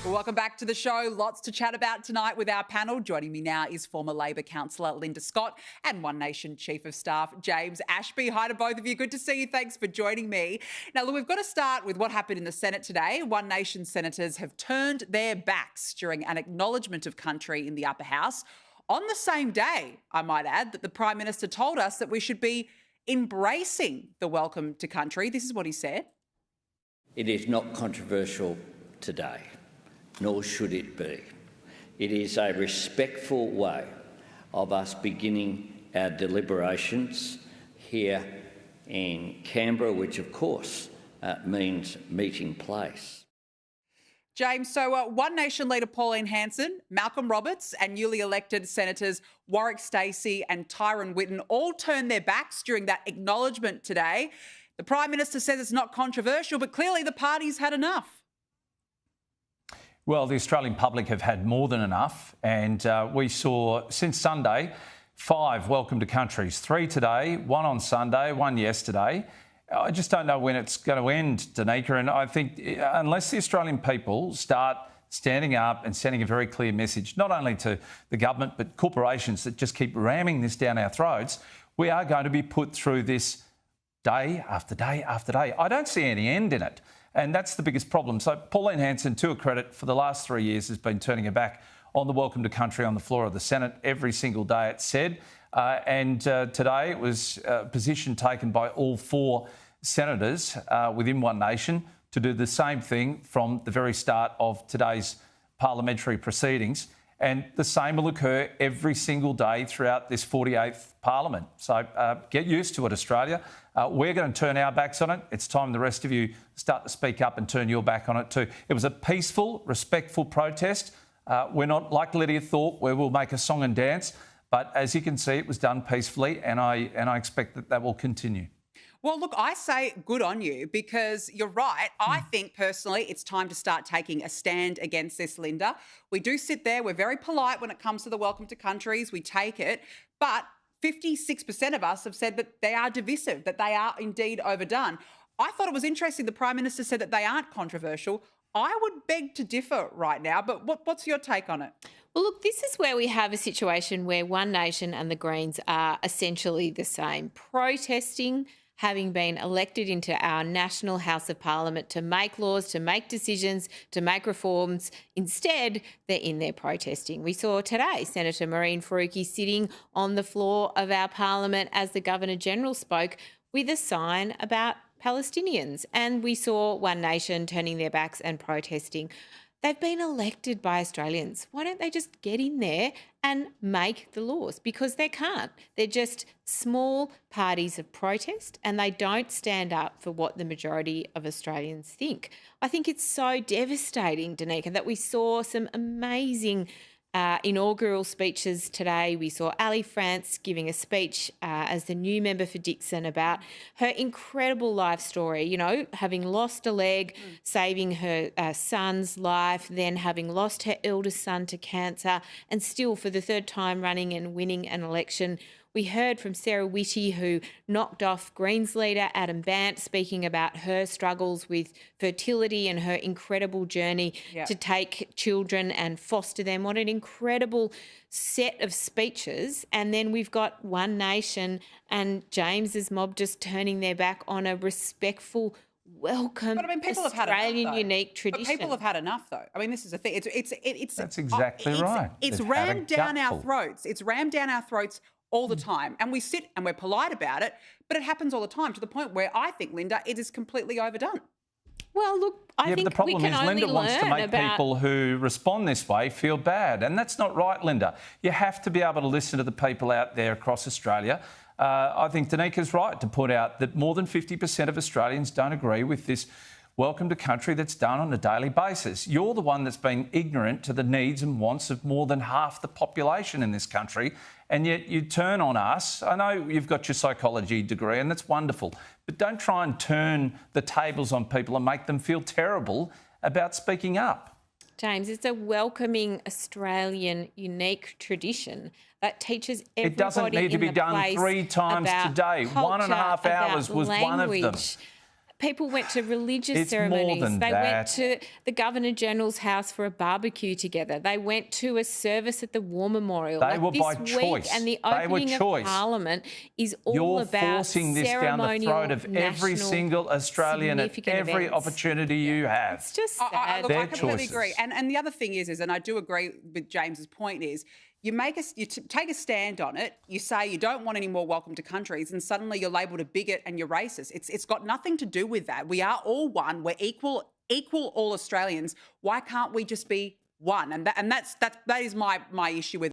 Welcome back to the show. Lots to chat about tonight with our panel. Joining me now is former Labor councillor Linda Scott and One Nation Chief of Staff James Ashby. Hi to both of you. Good to see you. Thanks for joining me. Now, look, we've got to start with what happened in the Senate today. One Nation senators have turned their backs during an acknowledgement of country in the upper house on the same day, I might add, that the Prime Minister told us that we should be embracing the welcome to country. This is what he said. It is not controversial today, nor should it be. It is a respectful way of us beginning our deliberations here in Canberra, which of course means meeting place. James, so One Nation leader Pauline Hanson, Malcolm Roberts and newly elected Senators Warwick Stacey and Tyrone Whitten all turned their backs during that acknowledgement today. The Prime Minister says it's not controversial, but clearly the party's had enough. Well, the Australian public have had more than enough, and we saw since Sunday 5 welcome to countries, 3 today, 1 on Sunday, 1 yesterday. I just don't know when it's going to end, Danica, and I think unless the Australian people start standing up and sending a very clear message, not only to the government but corporations that just keep ramming this down our throats, we are going to be put through this day after day after day. I don't see any end in it. And that's the biggest problem. So Pauline Hanson, to her credit, for the last 3 years has been turning her back on the welcome to country on the floor of the Senate every single day, it said. Today it was a position taken by all 4 senators within One Nation to do the same thing from the very start of today's parliamentary proceedings. And the same will occur every single day throughout this 48th Parliament. So get used to it, Australia. We're going to turn our backs on it. It's time the rest of you start to speak up and turn your back on it too. It was a peaceful, respectful protest. We're not like Lydia Thorpe, where we'll make a song and dance. But as you can see, it was done peacefully, and I expect that will continue. Well, look, I say good on you because you're right. I think personally it's time to start taking a stand against this, Linda. We do sit there. We're very polite when it comes to the welcome to countries. We take it. But 56% of us have said that they are divisive, that they are indeed overdone. I thought it was interesting the Prime Minister said that they aren't controversial. I would beg to differ right now, but what's your take on it? Well, look, this is where we have a situation where One Nation and the Greens are essentially the same, protesting, having been elected into our National House of Parliament to make laws, to make decisions, to make reforms. Instead, they're in there protesting. We saw today Senator Marine Faruqi sitting on the floor of our Parliament as the Governor-General spoke with a sign about Palestinians. And we saw One Nation turning their backs and protesting. They've been elected by Australians. Why don't they just get in there and make the laws? Because they can't. They're just small parties of protest and they don't stand up for what the majority of Australians think. I think it's so devastating, Danica, that we saw some amazing inaugural speeches today. We saw Ali France giving a speech as the new member for Dixon about her incredible life story, you know, having lost a leg, saving her son's life, then having lost her eldest son to cancer, and still for the 3rd time running and winning an election. We heard from Sarah Whitty, who knocked off Greens leader Adam Bandt, speaking about her struggles with fertility and her incredible journey to take children and foster them. What an incredible set of speeches. And then we've got One Nation and James's mob just turning their back on a respectful, welcome, but I mean, people have had Australian enough, unique tradition. But people have had enough, though. I mean, this is the thing. It's That's exactly right. It's rammed down our throats. It's rammed down our throats all the time. And we sit and we're polite about it, but it happens all the time to the point where I think, Linda, it is completely overdone. Well, look, I think the problem we can is only Linda wants to make people who respond this way feel bad. And that's not right, Linda. You have to be able to listen to the people out there across Australia. I think Danica's right to put out that more than 50% of Australians don't agree with this welcome to country that's done on a daily basis. You're the one that's been ignorant to the needs and wants of more than half the population in this country, and yet you turn on us. I know you've got your psychology degree, and that's wonderful, but don't try and turn the tables on people and make them feel terrible about speaking up. James, it's a welcoming Australian unique tradition that teaches everybody it doesn't need to be done 3 times today. 1.5 hours was one of them. People went to religious It's more ceremonies. than They that. went to the Governor-General's house for a barbecue together. They went to a service at the War Memorial. They were this by week, choice. and the They were opening of choice. Parliament is all You're about forcing this down the throat of every national, single Australian at significant every events. opportunity you have. It's just Look, sad. Their I completely choices. agree. And the other thing is, and I do agree with James's point, is you take a stand on it. You say you don't want any more welcome to countries, and suddenly you're labelled a bigot and you're racist. It's got nothing to do with that. We are all one. We're equal all Australians. Why can't we just be one? And that is my issue with